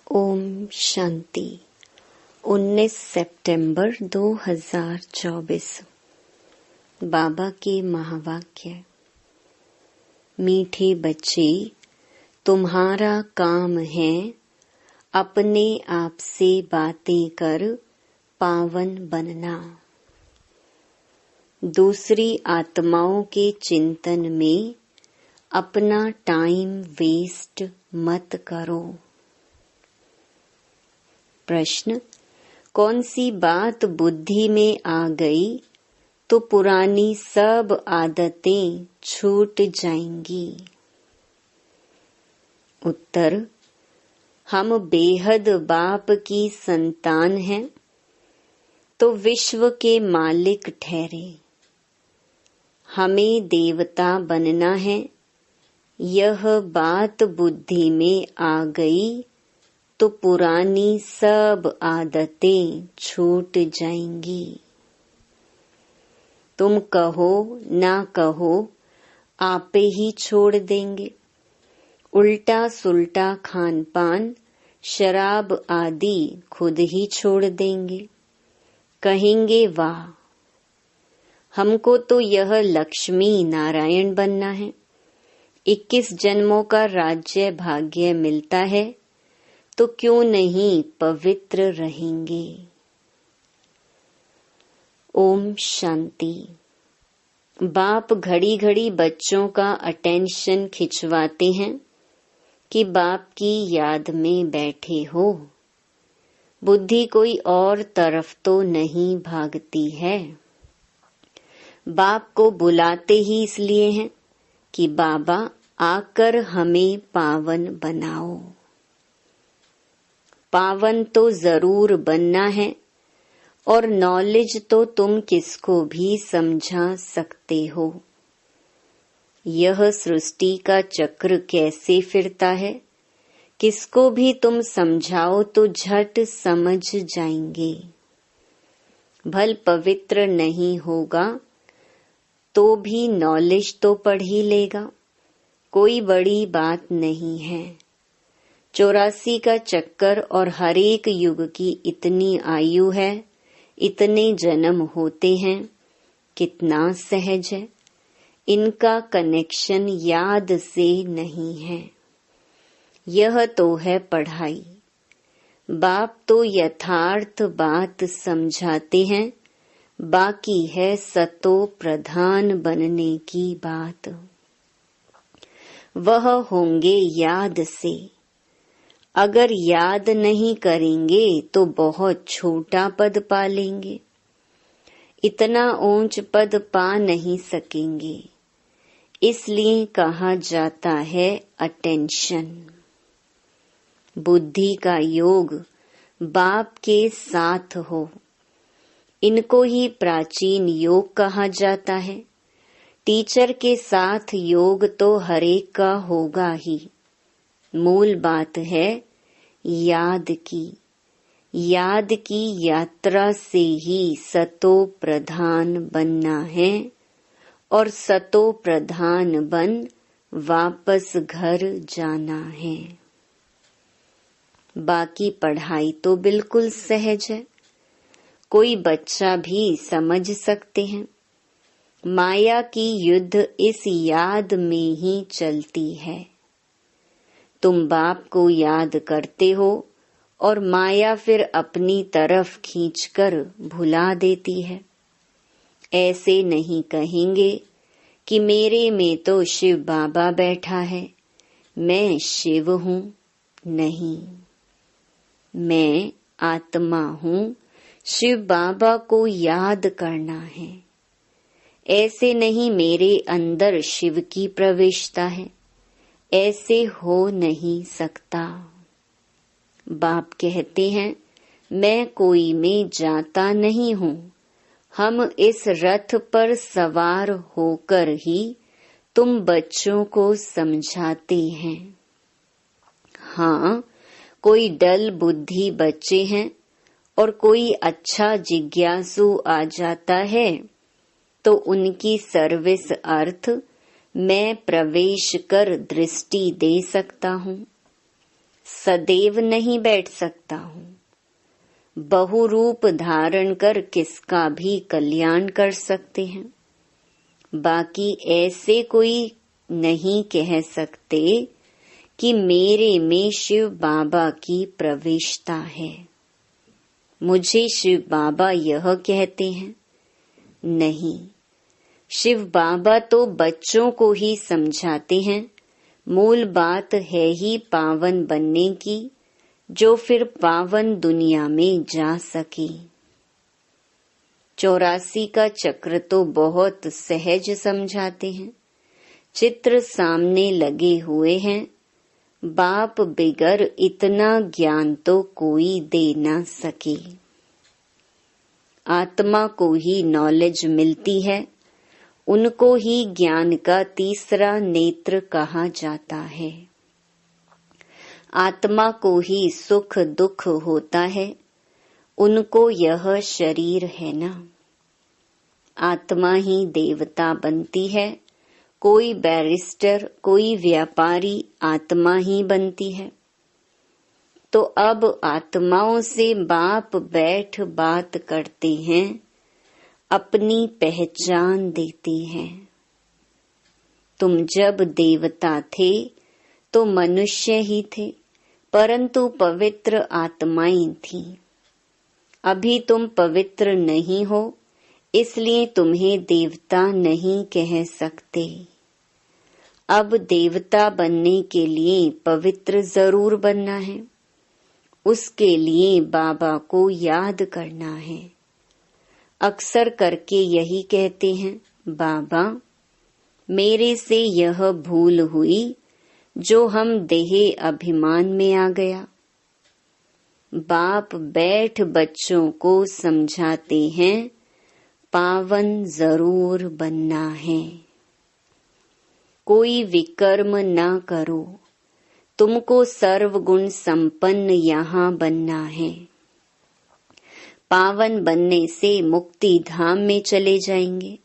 ओम शांति। 19 सितंबर 2024। बाबा के महावाक्य। मीठे बच्चे, तुम्हारा काम है अपने आप से बातें कर पावन बनना। दूसरी आत्माओं के चिंतन में अपना टाइम वेस्ट मत करो। प्रश्न: कौन सी बात बुद्धि में आ गई तो पुरानी सब आदतें छूट जाएंगी? उत्तर: हम बेहद बाप की संतान हैं तो विश्व के मालिक ठहरे। हमें देवता बनना है, यह बात बुद्धि में आ गई तो पुरानी सब आदतें छूट जाएंगी। तुम कहो ना कहो, आपे ही छोड़ देंगे। उल्टा सुल्टा खान पान, शराब आदि खुद ही छोड़ देंगे। कहेंगे वाह, हमको तो यह लक्ष्मी नारायण बनना है। 21 जन्मों का राज्य भाग्य मिलता है तो क्यों नहीं पवित्र रहेंगे। ओम शांति। बाप घड़ी घड़ी बच्चों का अटेंशन खिंचवाते हैं कि बाप की याद में बैठे हो। बुद्धि कोई और तरफ तो नहीं भागती है। बाप को बुलाते ही इसलिए हैं कि बाबा आकर हमें पावन बनाओ। पावन तो जरूर बनना है और नॉलेज तो तुम किसको भी समझा सकते हो। यह सृष्टि का चक्र कैसे फिरता है, किसको भी तुम समझाओ तो झट समझ जाएंगे। भल पवित्र नहीं होगा तो भी नॉलेज तो पढ़ ही लेगा, कोई बड़ी बात नहीं है। 84 का चक्कर और हर एक युग की इतनी आयु है, इतने जन्म होते हैं, कितना सहज है। इनका कनेक्शन याद से नहीं है। यह तो है पढ़ाई। बाप तो यथार्थ बात समझाते हैं, बाकी है सतो प्रधान बनने की बात। वह होंगे याद से। अगर याद नहीं करेंगे तो बहुत छोटा पद पा लेंगे, इतना ऊंच पद पा नहीं सकेंगे। इसलिए कहा जाता है अटेंशन। बुद्धि का योग बाप के साथ हो, इनको ही प्राचीन योग कहा जाता है। टीचर के साथ योग तो हरेक का होगा ही। मूल बात है याद की। याद की यात्रा से ही सतो प्रधान बनना है और सतो प्रधान बन वापस घर जाना है। बाकी पढ़ाई तो बिल्कुल सहज है, कोई बच्चा भी समझ सकते हैं। माया की युद्ध इस याद में ही चलती है। तुम बाप को याद करते हो और माया फिर अपनी तरफ खींचकर भुला देती है। ऐसे नहीं कहेंगे कि मेरे में तो शिव बाबा बैठा है, मैं शिव हूँ। नहीं, मैं आत्मा हूँ, शिव बाबा को याद करना है। ऐसे नहीं मेरे अंदर शिव की प्रविष्टता है, ऐसे हो नहीं सकता। बाप कहते हैं मैं कोई में जाता नहीं हूँ, हम इस रथ पर सवार होकर ही तुम बच्चों को समझाते हैं। हाँ, कोई डल बुद्धि बच्चे हैं और कोई अच्छा जिज्ञासु आ जाता है तो उनकी सर्विस अर्थ मैं प्रवेश कर दृष्टि दे सकता हूँ। सदैव नहीं बैठ सकता हूँ। बहुरूप धारण कर किसका भी कल्याण कर सकते हैं। बाकी ऐसे कोई नहीं कह सकते कि मेरे में शिव बाबा की प्रविष्टता है। मुझे शिव बाबा यह कहते हैं। नहीं, शिव बाबा तो बच्चों को ही समझाते हैं। मूल बात है ही पावन बनने की, जो फिर पावन दुनिया में जा सके। 84 का चक्र तो बहुत सहज समझाते हैं। चित्र सामने लगे हुए हैं। बाप बिगर इतना ज्ञान तो कोई दे ना सके। आत्मा को ही नॉलेज मिलती है, उनको ही ज्ञान का तीसरा नेत्र कहा जाता है। आत्मा को ही सुख दुख होता है, उनको यह शरीर है ना। आत्मा ही देवता बनती है। कोई बैरिस्टर, कोई व्यापारी, आत्मा ही बनती है। तो अब आत्माओं से बाप बैठ बात करते हैं, अपनी पहचान देते हैं। तुम जब देवता थे तो मनुष्य ही थे, परंतु पवित्र आत्माएं थी। अभी तुम पवित्र नहीं हो, इसलिए तुम्हें देवता नहीं कह सकते। अब देवता बनने के लिए पवित्र जरूर बनना है। उसके लिए बाबा को याद करना है। अक्सर करके यही कहते हैं, बाबा मेरे से यह भूल हुई जो हम देह अभिमान में आ गया। बाप बैठ बच्चों को समझाते हैं, पावन जरूर बनना है। कोई विकर्म ना करो, तुमको सर्वगुण संपन्न यहाँ बनना है। पावन बनने से मुक्ति धाम में चले जाएंगे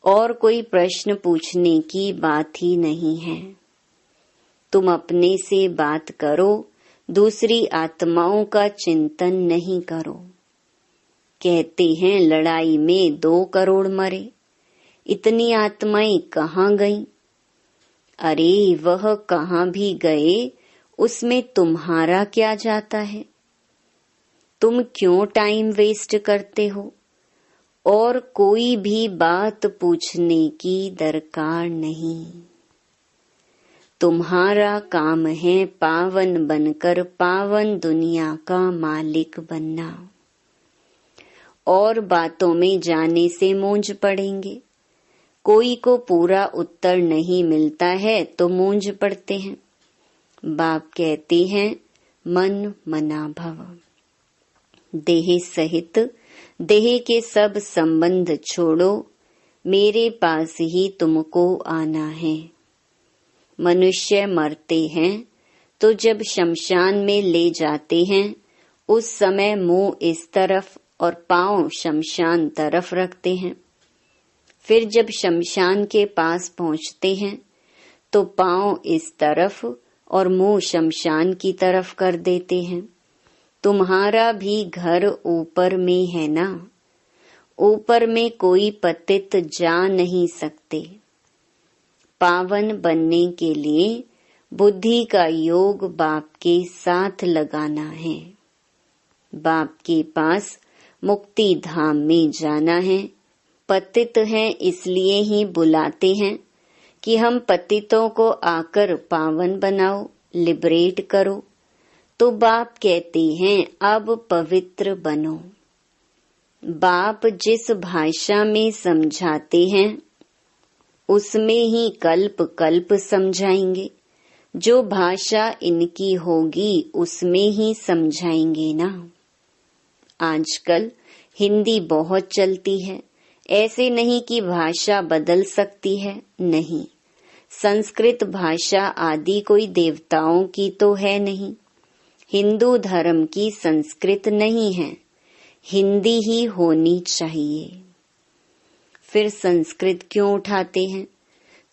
और कोई प्रश्न पूछने की बात ही नहीं है। तुम अपने से बात करो, दूसरी आत्माओं का चिंतन नहीं करो। कहते हैं लड़ाई में 2 करोड़ मरे, इतनी आत्माएं कहाँ गईं? अरे वह कहाँ भी गए, उसमें तुम्हारा क्या जाता है? तुम क्यों टाइम वेस्ट करते हो? और कोई भी बात पूछने की दरकार नहीं। तुम्हारा काम है पावन बनकर पावन दुनिया का मालिक बनना। और बातों में जाने से मूंझ पड़ेंगे। कोई को पूरा उत्तर नहीं मिलता है तो मूंझ पड़ते हैं। बाप कहते हैं मन मना भव। देह सहित देह के सब संबंध छोड़ो, मेरे पास ही तुमको आना है। मनुष्य मरते हैं तो जब शमशान में ले जाते हैं, उस समय मुंह इस तरफ और पांव शमशान तरफ रखते हैं। फिर जब शमशान के पास पहुंचते हैं तो पांव इस तरफ और मुंह शमशान की तरफ कर देते हैं। तुम्हारा भी घर ऊपर में है ना। ऊपर में कोई पतित जा नहीं सकते। पावन बनने के लिए बुद्धि का योग बाप के साथ लगाना है। बाप के पास मुक्ति धाम में जाना है। पतित हैं इसलिए ही बुलाते हैं कि हम पतितों को आकर पावन बनाओ, लिबरेट करो। तो बाप कहते हैं अब पवित्र बनो। बाप जिस भाषा में समझाते हैं उसमें ही कल्प कल्प समझाएंगे। जो भाषा इनकी होगी उसमें ही समझाएंगे ना। आजकल हिंदी बहुत चलती है। ऐसे नहीं कि भाषा बदल सकती है, नहीं। संस्कृत भाषा आदि कोई देवताओं की तो है नहीं। हिंदू धर्म की संस्कृत नहीं है, हिंदी ही होनी चाहिए। फिर संस्कृत क्यों उठाते हैं?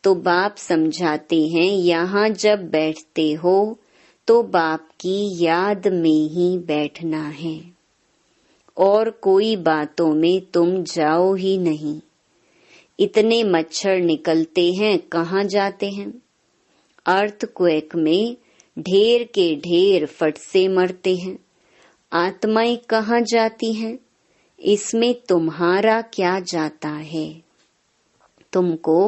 तो बाप समझाते हैं यहाँ जब बैठते हो तो बाप की याद में ही बैठना है और कोई बातों में तुम जाओ ही नहीं। इतने मच्छर निकलते हैं, कहाँ जाते हैं? अर्थक्वेक में ढेर के ढेर फट से मरते हैं, आत्माएं कहाँ जाती हैं? इसमें तुम्हारा क्या जाता है? तुमको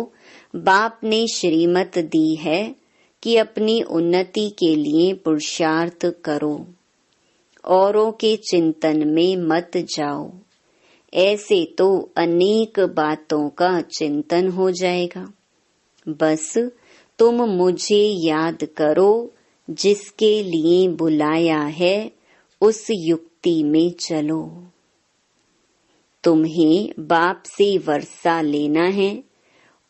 बाप ने श्रीमत दी है कि अपनी उन्नति के लिए पुरुषार्थ करो, औरों के चिंतन में मत जाओ। ऐसे तो अनेक बातों का चिंतन हो जाएगा। बस तुम मुझे याद करो, जिसके लिए बुलाया है उस युक्ति में चलो। तुम्हें बाप से वर्षा लेना है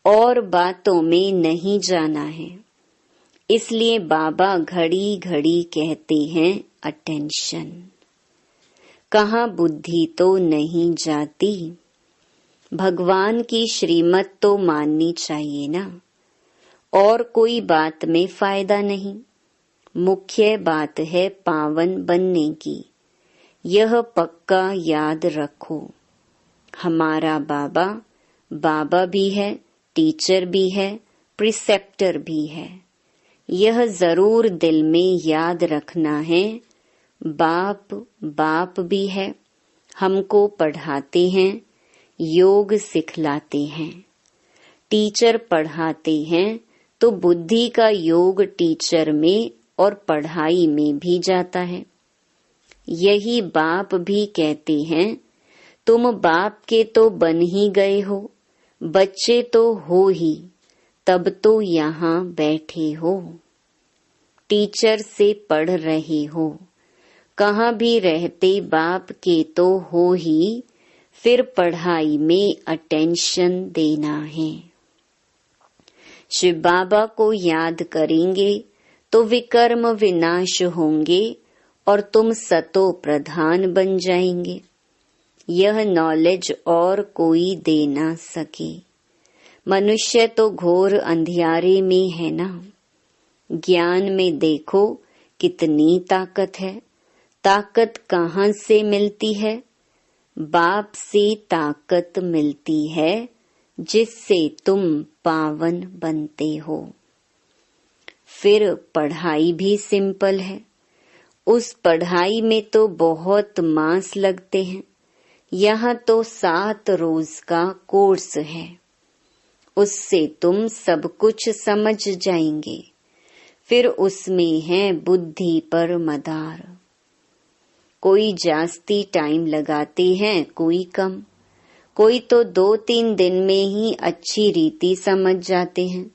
और बातों में नहीं जाना है। इसलिए बाबा घड़ी घड़ी कहते हैं अटेंशन। कहाँ बुद्धि तो नहीं जाती। भगवान की श्रीमत तो माननी चाहिए ना, और कोई बात में फायदा नहीं। मुख्य बात है पावन बनने की। यह पक्का याद रखो। हमारा बाबा बाबा भी है, टीचर भी है, प्रिसेप्टर भी है। यह जरूर दिल में याद रखना है। बाप बाप भी है, हमको पढ़ाते हैं, योग सिखलाते हैं। टीचर पढ़ाते हैं तो बुद्धि का योग टीचर में और पढ़ाई में भी जाता है। यही बाप भी कहते हैं, तुम बाप के तो बन ही गए हो, बच्चे तो हो ही, तब तो यहाँ बैठे हो। टीचर से पढ़ रहे हो, कहाँ भी रहते बाप के तो हो ही, फिर पढ़ाई में अटेंशन देना है। शिव बाबा को याद करेंगे तो विकर्म विनाश होंगे और तुम सतो प्रधान बन जाएंगे। यह नॉलेज और कोई दे ना सके। मनुष्य तो घोर अंधियारे में है ना। ज्ञान में देखो कितनी ताकत है। ताकत कहाँ से मिलती है? बाप से ताकत मिलती है, जिससे तुम पावन बनते हो। फिर पढ़ाई भी सिंपल है। उस पढ़ाई में तो बहुत मास लगते हैं। यहाँ तो 7 रोज का कोर्स है। उससे तुम सब कुछ समझ जाएंगे। फिर उसमें है बुद्धि पर मदार। कोई जास्ती टाइम लगाते हैं, कोई कम। कोई तो 2-3 दिन में ही अच्छी रीति समझ जाते हैं।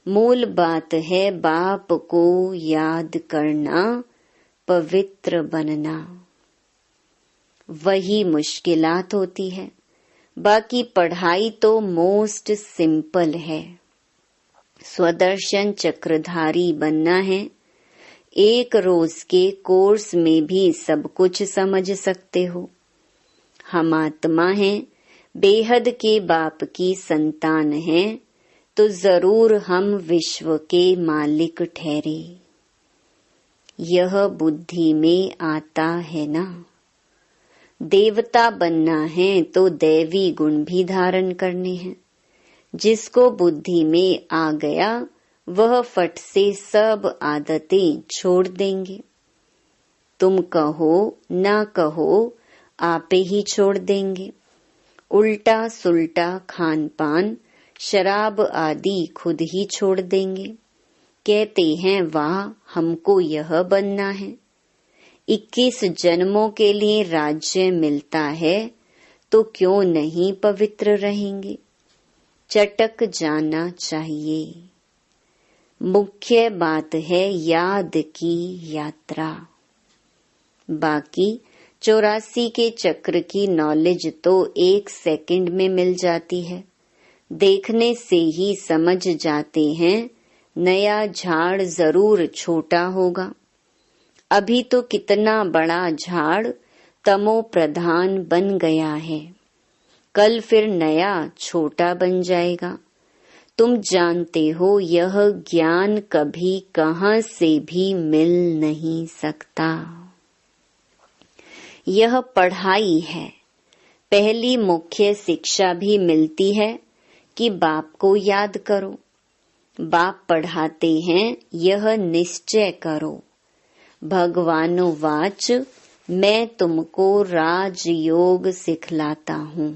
मूल बात है बाप को याद करना, पवित्र बनना। वही मुश्किलात होती है। बाकी पढ़ाई तो मोस्ट सिंपल है। स्वदर्शन चक्रधारी बनना है। 1 रोज के कोर्स में भी सब कुछ समझ सकते हो। हम आत्मा हैं, बेहद के बाप की संतान हैं, तो जरूर हम विश्व के मालिक ठहरे। यह बुद्धि में आता है ना। देवता बनना है तो दैवी गुण भी धारण करने हैं। जिसको बुद्धि में आ गया वह फट से सब आदतें छोड़ देंगे। तुम कहो ना कहो, आपे ही छोड़ देंगे। उल्टा सुल्टा खान पान, शराब आदि खुद ही छोड़ देंगे। कहते हैं वाह, हमको यह बनना है। 21 जन्मों के लिए राज्य मिलता है, तो क्यों नहीं पवित्र रहेंगे? चटक जाना चाहिए। मुख्य बात है याद की यात्रा। बाकी 84 के चक्र की नॉलेज तो 1 सेकंड में मिल जाती है। देखने से ही समझ जाते हैं नया झाड़ जरूर छोटा होगा। अभी तो कितना बड़ा झाड़ तमो प्रधान बन गया है, कल फिर नया छोटा बन जाएगा। तुम जानते हो यह ज्ञान कभी कहाँ से भी मिल नहीं सकता। यह पढ़ाई है। पहली मुख्य शिक्षा भी मिलती है कि बाप को याद करो। बाप पढ़ाते हैं यह निश्चय करो। भगवानुवाच मैं तुमको राजयोग सिखलाता हूँ।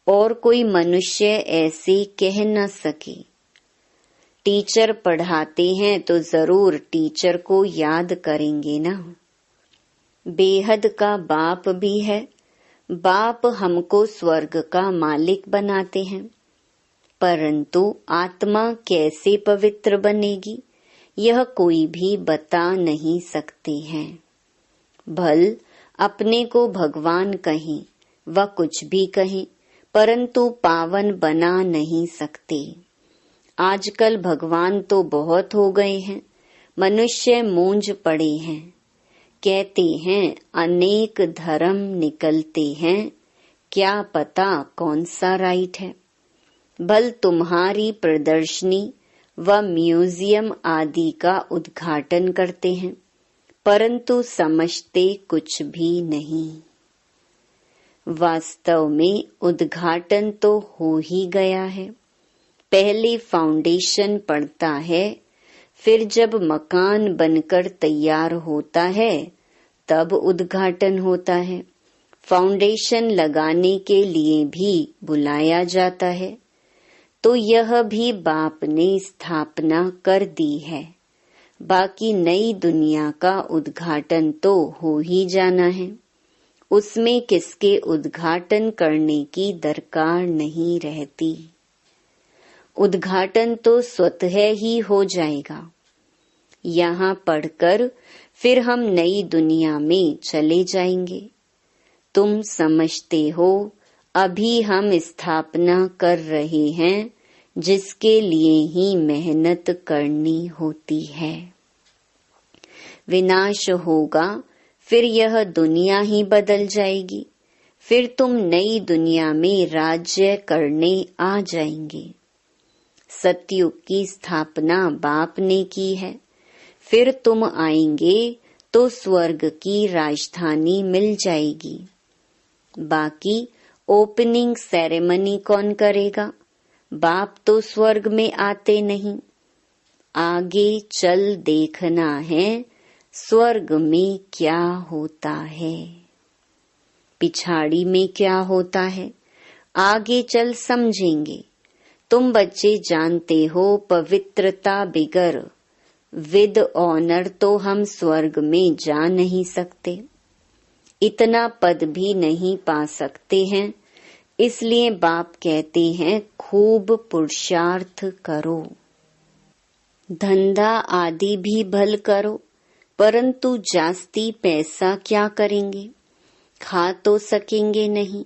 और कोई मनुष्य ऐसे कह न सके। टीचर पढ़ाते हैं तो जरूर टीचर को याद करेंगे ना। बेहद का बाप भी है। बाप हमको स्वर्ग का मालिक बनाते हैं, परंतु आत्मा कैसे पवित्र बनेगी यह कोई भी बता नहीं सकते हैं। भल अपने को भगवान कहें व कुछ भी कहें, परंतु पावन बना नहीं सकते। आजकल भगवान तो बहुत हो गए हैं, मनुष्य मूंझ पड़े हैं। कहते हैं अनेक धर्म निकलते हैं, क्या पता कौन सा राइट है। भल तुम्हारी प्रदर्शनी व म्यूजियम आदि का उद्घाटन करते हैं, परंतु समझते कुछ भी नहीं। वास्तव में उद्घाटन तो हो ही गया है। पहले फाउंडेशन पड़ता है, फिर जब मकान बनकर तैयार होता है तब उद्घाटन होता है। फाउंडेशन लगाने के लिए भी बुलाया जाता है, तो यह भी बाप ने स्थापना कर दी है। बाकी नई दुनिया का उद्घाटन तो हो ही जाना है। उसमें किसके उद्घाटन करने की दरकार नहीं रहती। उद्घाटन तो स्वतः ही हो जाएगा। यहाँ पढ़कर फिर हम नई दुनिया में चले जाएंगे। तुम समझते हो अभी हम स्थापना कर रहे हैं, जिसके लिए ही मेहनत करनी होती है। विनाश होगा, फिर यह दुनिया ही बदल जाएगी। फिर तुम नई दुनिया में राज्य करने आ जाएंगे। सतयुग की स्थापना बाप ने की है। फिर तुम आएंगे तो स्वर्ग की राजधानी मिल जाएगी। बाकी ओपनिंग सेरेमनी कौन करेगा? बाप तो स्वर्ग में आते नहीं। आगे चल देखना है स्वर्ग में क्या होता है, पिछाड़ी में क्या होता है, आगे चल समझेंगे। तुम बच्चे जानते हो पवित्रता बिगर विद ऑनर तो हम स्वर्ग में जा नहीं सकते। इतना पद भी नहीं पा सकते हैं। इसलिए बाप कहते हैं खूब पुरुषार्थ करो, धंधा आदि भी भल करो, परंतु जास्ती पैसा क्या करेंगे? खा तो सकेंगे नहीं।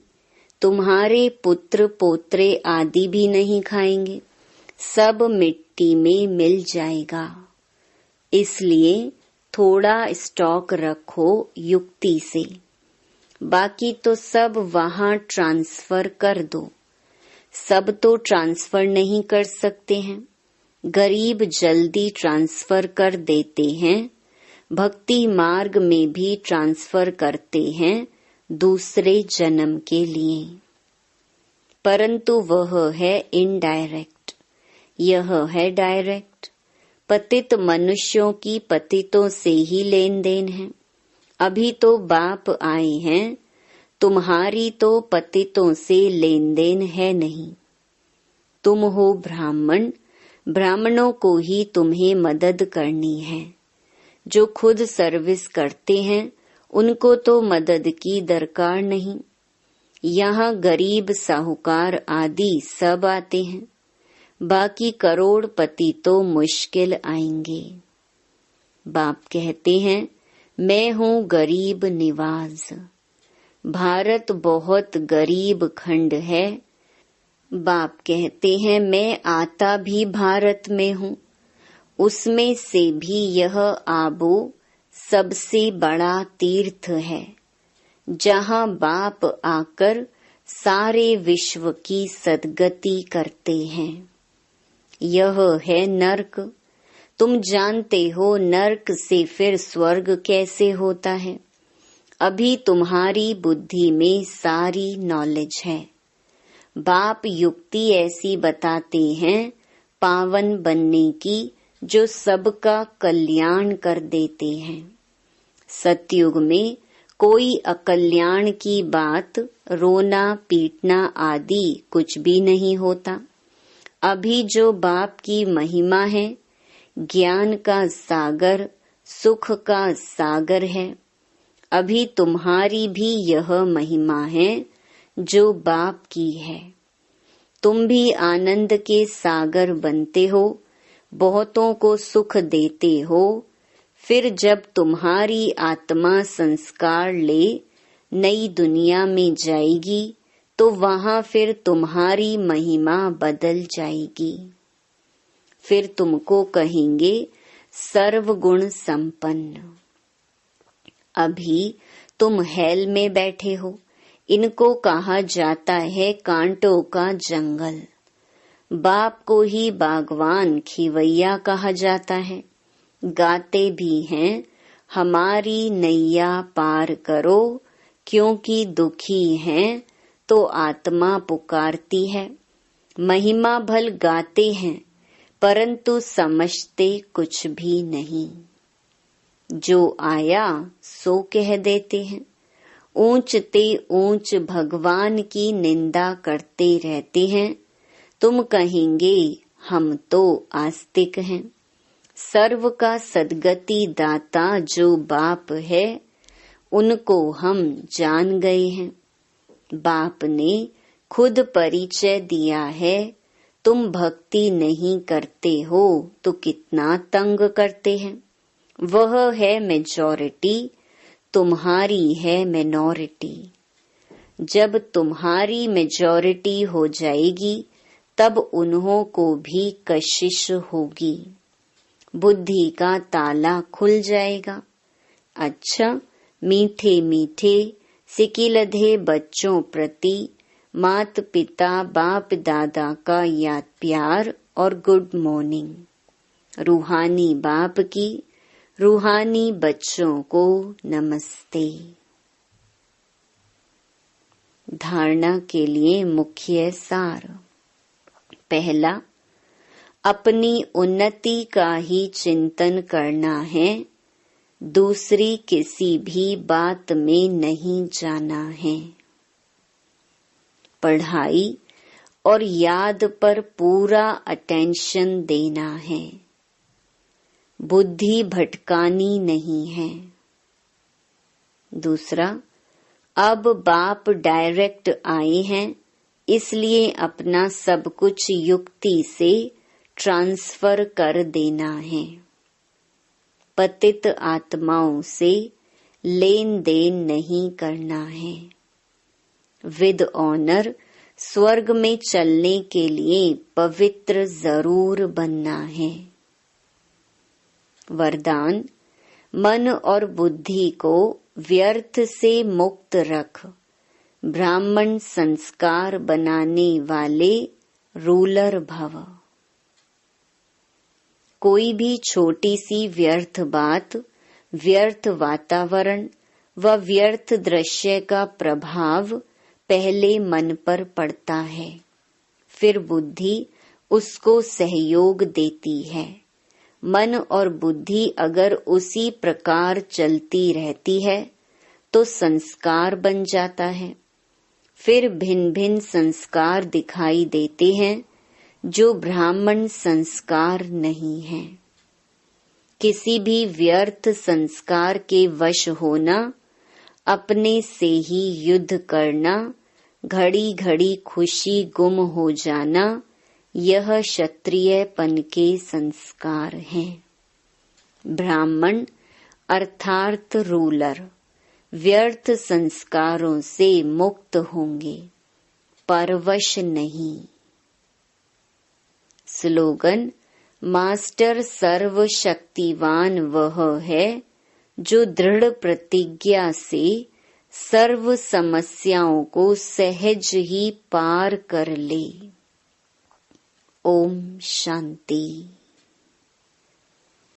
तुम्हारे पुत्र पोत्रे आदि भी नहीं खाएंगे, सब मिट्टी में मिल जाएगा। इसलिए थोड़ा स्टॉक रखो युक्ति से, बाकी तो सब वहां ट्रांसफर कर दो। सब तो ट्रांसफर नहीं कर सकते हैं। गरीब जल्दी ट्रांसफर कर देते हैं। भक्ति मार्ग में भी ट्रांसफर करते हैं दूसरे जन्म के लिए, परंतु वह है इनडायरेक्ट, यह है डायरेक्ट। पतित मनुष्यों की पतितों से ही लेन देन है। अभी तो बाप आए हैं, तुम्हारी तो पतितों से लेन देन है नहीं। तुम हो ब्राह्मण, ब्राह्मणों को ही तुम्हें मदद करनी है। जो खुद सर्विस करते हैं उनको तो मदद की दरकार नहीं। यहाँ गरीब साहूकार आदि सब आते हैं, बाकी करोड़पति तो मुश्किल आएंगे। बाप कहते हैं मैं हूँ गरीब निवाज। भारत बहुत गरीब खंड है। बाप कहते हैं मैं आता भी भारत में हूँ। उसमें से भी यह आबू सबसे बड़ा तीर्थ है, जहाँ बाप आकर सारे विश्व की सद्गति करते हैं। यह है नर्क। तुम जानते हो नर्क से फिर स्वर्ग कैसे होता है। अभी तुम्हारी बुद्धि में सारी नॉलेज है। बाप युक्ति ऐसी बताते हैं पावन बनने की जो सबका कल्याण कर देते हैं। सतयुग में कोई अकल्याण की बात, रोना पीटना आदि कुछ भी नहीं होता। अभी जो बाप की महिमा है, ज्ञान का सागर, सुख का सागर है, अभी तुम्हारी भी यह महिमा है जो बाप की है। तुम भी आनंद के सागर बनते हो, बहुतों को सुख देते हो। फिर जब तुम्हारी आत्मा संस्कार ले नई दुनिया में जाएगी तो वहां फिर तुम्हारी महिमा बदल जाएगी। फिर तुमको कहेंगे सर्वगुण संपन्न। अभी तुम हेल में बैठे हो। इनको कहा जाता है कांटों का जंगल। बाप को ही बागवान खिवैया कहा जाता है। गाते भी हैं हमारी नैया पार करो, क्योंकि दुखी हैं तो आत्मा पुकारती है। महिमा भल गाते हैं परंतु समझते कुछ भी नहीं। जो आया सो कह देते हैं। ऊंचते ऊंच भगवान की निंदा करते रहते हैं। तुम कहेंगे हम तो आस्तिक हैं। सर्व का सद्गति दाता जो बाप है उनको हम जान गए हैं। बाप ने खुद परिचय दिया है। तुम भक्ति नहीं करते हो तो कितना तंग करते हैं। वह है मेजॉरिटी, तुम्हारी है मिनॉरिटी। जब तुम्हारी मेजॉरिटी हो जाएगी तब उन्हों को भी कशिश होगी। बुद्धि का ताला खुल जाएगा। अच्छा, मीठे मीठे सिकिलधे बच्चों प्रति मात पिता बाप दादा का याद प्यार और गुड मॉर्निंग। रूहानी बाप की रूहानी बच्चों को नमस्ते। धारणा के लिए मुख्य सार। पहला, अपनी उन्नति का ही चिंतन करना है, दूसरी किसी भी बात में नहीं जाना है। पढ़ाई और याद पर पूरा अटेंशन देना है, बुद्धि भटकानी नहीं है। दूसरा, अब बाप डायरेक्ट आए हैं, इसलिए अपना सब कुछ युक्ति से ट्रांसफर कर देना है। पतित आत्माओं से लेन देन नहीं करना है। विद ऑनर स्वर्ग में चलने के लिए पवित्र जरूर बनना है। वरदान, मन और बुद्धि को व्यर्थ से मुक्त रख। ब्राह्मण संस्कार बनाने वाले रूलर भव। कोई भी छोटी सी व्यर्थ बात, व्यर्थ वातावरण व व्यर्थ दृश्य का प्रभाव पहले मन पर पड़ता है, फिर बुद्धि उसको सहयोग देती है। मन और बुद्धि अगर उसी प्रकार चलती रहती है तो संस्कार बन जाता है। फिर भिन्न भिन्न संस्कार दिखाई देते हैं जो ब्राह्मण संस्कार नहीं है। किसी भी व्यर्थ संस्कार के वश होना, अपने से ही युद्ध करना, घड़ी घड़ी खुशी गुम हो जाना, यह क्षत्रियपन के संस्कार हैं। ब्राह्मण अर्थात रूलर व्यर्थ संस्कारों से मुक्त होंगे, परवश नहीं। स्लोगन, मास्टर सर्वशक्तिवान वह है जो दृढ़ प्रतिज्ञा से सर्व समस्याओं को सहज ही पार कर ले। ओम शांति।